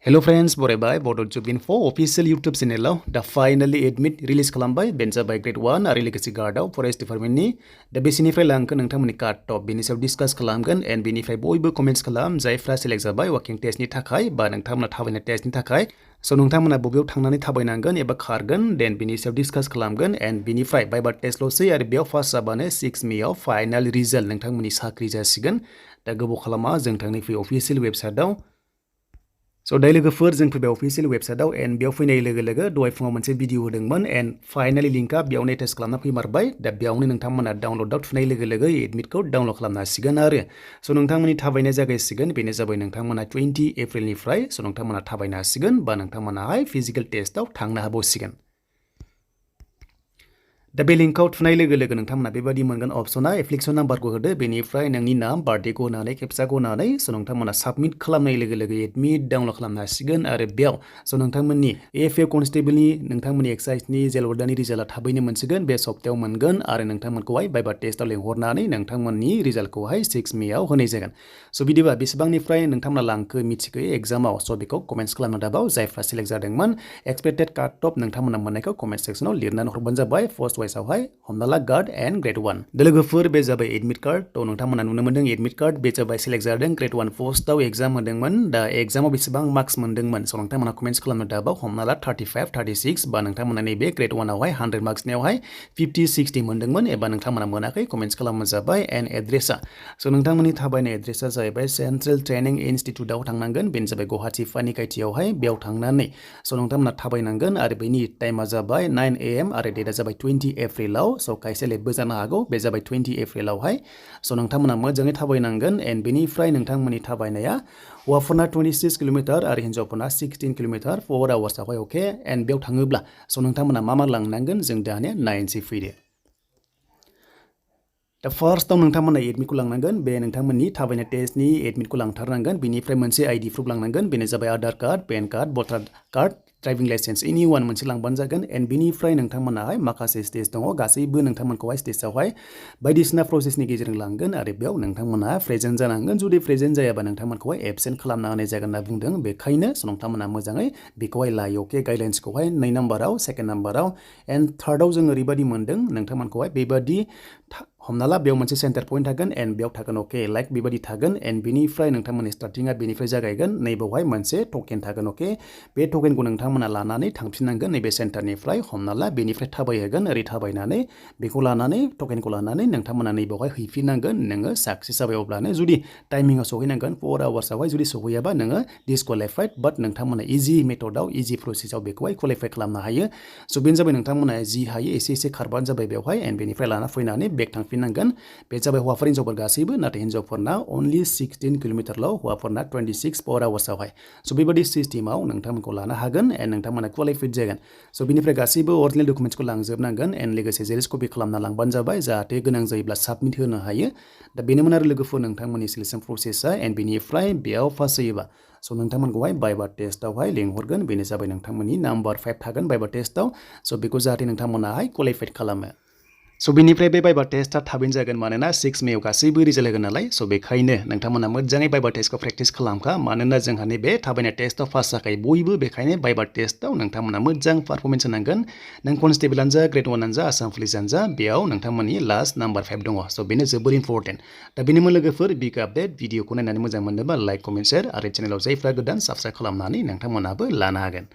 Hello friends, बरायबाय Bodo Job Info official YouTube channel दा finally admit release खालामबाय बेनजा बाय grade 1 आरो लोगोसे गार्डआव फरेस्ट डिपार्टमेन्टनि दा बेसिनिफ्राय लांखो नोंथांमोननि कार्ड टप बेनि सायाव डिसकास खालामगोन एन्ड बेनिफ्राय बयबो कमेन्ट्स खालाम जायफ्रा सेलेक्ट जाबाय वाकिं टेस्टनि थाखाय बा नोंथांमोना थाबायनाय टेस्टनि थाखाय सो नोंथांमोना बबेयाव थांनानै थाबायनांगोन एबा खारगोन देन बेनि सायाव डिसकास खालामगोन एन्ड बेनिफ्राय बायबा टेस्ट लसै आरो बेयाव पास जाबानो 6 मेआव फाइनाल रिजाल्ट नोंथांमोननि साख्रि जासिगोन दा गोबाव खालामा जों थांनि फै अफिशियेल वेबसाइटआव So दायो लोगोफोर जों फैबाय अफिशियेल वेबसाइटआव एन्ड बेयाव फैनाय लोगो लोगो दहाय फुङाव मोनसे भिडिअ होदोंमोन एन्ड फाइनाली लिंकआ बेयावनो एटाच खालामना फैमारबाय दा बेयावनो नोंथांमोना डाउनल'डआव थुनाय लोगो लोगो एडमिटखौ डाउनल'ड खालामनो हासिगोन आरो सो नोंथांमोननि थाबायनाय जागायसिगोन बेनो जाबाय नोंथांमोना 20 एप्रिलनिफ्राय सो नोंथांमोना थाबायनो हासिगोन बा नोंथांमोनाहाय फिजिकेल टेस्टआव थांनो हाबावसिगोन दा बे लिंकआव थुनाय लोगो लोगो नोंथांमोना बेबायदि मोनगोन अपसना एप्लिकेसन नाम्बारखौ होदो बेनिफ्राय नोंनि नाम बार्थडेखौ होनानै केपचाखौ होनानै सो नोंथांमोना साबमिट खालामनाय लोगो लोगो एडमिट डाउनल'ड खालामनो हासिगोन आरो बेयाव सो नोंथांमोननि एएफए कनस्टेबलनि नोंथांमोननि एक्साइजनि जेल वार्डाननि रिजाल्टआ थाबैनो मोनसिगोन बे सप्तायाव मोनगोन आरो नोंथांमोनखौहाय बायबा टेस्टआव लेंहरनानै नोंथांमोननि रिजाल्टखौहाय 6 मेआव होनाय जागोन सो बिदिबा बेसेबांनिफ्राय नोंथांमोना लांखो मिथिखो एग्जामाव सो बेखौ कमेन्ट्स खालामनो दाबाव जायफ्रा सेलेक्ट जादोंमोन एक्सपेक्टेड काट टप नोंथांमोना मोननायखौ कमेन्ट सेक्सनाव लिरनानै हरबानो जाबाय फर्स्ट वाइसआवहाय हमना गार्ड एन्ड ग्रेड 1 दा लोगोफोर बे जाबाय एडमिट कार्ड तो नोंथांमोना नुनो मोनदों एडमिट कार्ड बे जाबाय सेलेक्ट जादों ग्रेड 1 पोस्टआव एग्जाम होदोंमोन दा एग्जामाव बेसेबां मार्क्स मोनदोंमोन सो नोंथांमोना कमेन्ट्स खालामनो दाबाव हमना ला 35 36 बा नोंथांमोना नैबे ग्रेड 1 आवहाय 100 मार्क्सनियावहाय 50 60 मोनदोंमोन एबा नोंथांमोना मोनाखै कमेन्ट्स खालामनो जाबाय एन्ड एड्रेसा सो नोंथांमोननि थाबायनाय एड्रेसा जाहैबाय सेन्ट्रेल ट्रेनिं इनस्टिट्यूटआव थांनांगोन बेनो जाबाय गुवाहाटी फानिकाइटियावहाय बेयाव थांनानै सो नोंथांमोना थाबायनांगोन आरो बेनि टाइमा जाबाय 9 AM आरो डेटआ जाबाय 20 एप्रिलाव सो खायसे लेटबो जानो हागौ बे जाबाय 20 एप्रिलावहाय सो नोंथांमोना मोजाङै थाबायनांगोन एन्ड बेनिफ्राय नोंथांमोननि थाबायनाया हौवाफोरना 26 किल'मिटार आरो हिन्जावफोरना 16 किल'मिटार 4 आवार्सआवहाय अके एन्ड बेयाव थाङोब्ला सो नोंथांमोना मा लांनांगोन जों दानिया नायनोसै फैदो दा फार्स्टआव नोंथांमोना एडमिटखौ लांनांगोन बे नोंथांमोननि थाबायनाय टेस्टनि एडमिटखौ लांथारनांगोन बेनिफ्राय मोनसे आइडि प्रुफ लांनांगोन बेनो जाबाय आधार कार्ड पेन कार्ड भटार कार्ड ड्राइभिं लाइसेन्स एनि वान मोनसे लांबानो जागोन एन्ड बेनिफ्राय नोंथांमोनाहाय माखासे स्टेज दङ गासैबो नोंथांमोनखौहाय स्टेजआवहाय बायदिसिना प्रसेसनि गेजेरजों लांगोन आरो बेयाव नोंथांमोना प्रेजेन्ट जानांगोन जुदि प्रेजेन्ट जायाबा नोंथांमोनखौहाय एबसेन्ट खालामना होनाय जागोन होनना बुंदों बेखायनो नोंथांमोना मोजाङै बेखौहाय लायो अके गाइडलाइन्सखौहाय 2 नाम्बाराव सेकेन्ड नाम्बाराव एन्ड थार्डआव जों ओरैबायदि मोनदों नोंथांमोनखौहाय बेबायदि हमना ला बेयाव मोनसे सेन्टार पइन्ट थागोन एन्ड बेयाव थागोन अके लाइक बेबायदि थागोन एन्ड बेनिफ्राय नोंथांमोननि स्टार्टिंआ बेनिफ्राय जागायगोन नैबावहाय मोनसे टकेन थागोन अके बे टकेनखौ नोंथांमोना लानानै थांफिननांगोन नैबे सेन्टारनिफ्राय हमना ला बेनिफ्राय थाबायहोगोन ओरै थाबायनानै बेखौ लानानै टकेनखौ लानानै नोंथांमोना नैबावहाय हैफिननांगोन नोङो साक्सेस जाबाय अब्लानो जुदि टाइमिंआव सहैनांगोन 4 आवार्सआवहाय जुदि सहैयाबा नोङो डिसक्वालिफाइड बाट नोंथांमोना इजि मेथडआव इजि प्रसेसआव बेखौहाय क्वालिफाइ खालामनो हायो सो बेनो जाबाय नोंथांमोना जि हायो एसे खारबानो जाबाय बेवहाय एन्ड बेनिफ्राय लाना फैनानै बेक थांफिननांगोन बे जाबाय हौवाफोर हिन्जावफोर गासैबो नाथाय हिन्जावफोरना अनलि 16 किल'मिटारल' हौवाफोरना 26 4 आवार्सआवहाय सो बेबायदि सिस्टेमाव नोंथांमोनखौ लानो हागोन एन्ड नोंथांमोना क्वालिफाइड जागोन सो बेनिफ्राय गासैबो अरिजिनेल डकुमेन्ट्सखौ लांजोबनांगोन एन्ड लोगोसे जेरक्स कपि खालामना लांबानो जाबाय जाहाथे गोनां जायोब्ला साबमिट होनो हायो दा बेनोमोन आरो लोगोफोर नोंथांमोननि सिलेक्सन प्रसेसआ एन्ड बेनिफ्राय बेयाव पास जायोबा सो नोंथांमोनखौहाय बायबा टेस्टआवहाय लेंहरगोन बेनो जाबाय नोंथांमोननि नाम्बार 5 थागोन बायबा टेस्टआव सो बेखौ जाहाथे नोंथांमोनाहाय क्वालिफाइड खालामो सो बेनिफ्राय बे बायबा टेस्टआ थाबैनो जागोन मानोना 6 मेआव गासैबो रिजाल्ट होगोन नालाय सो बेखायनो नोंथांमोना मोजाङै बायबा टेस्टखौ प्रेक्टिस खालामखा मानोना जोंहा नैबे थाबायनाय टेस्टआव पास जाखायो बयबो बेखायनो बायबा टेस्टआव नोंथांमोना मोजां पारफरमेन्स होनांगोन नों कनस्टेबलआनो जा ग्रेड 1 आनो जा आसाम पुलिसआनो जा बेयाव नोंथांमोननि लास्ट नाम्बार 5 दङ सो बेनो जोबोर इम्परटेन्ट दा बेनोमोन लोगोफोर बिग आपडेट भिडिअखौ नायनानै मोजां मोनोबा लाइक कमेन्ट शेयार आरो चेनेलाव जायफ्रा गोदान साबस्क्राइब खालामनानै नोंथांमोनाबो लानो हागोन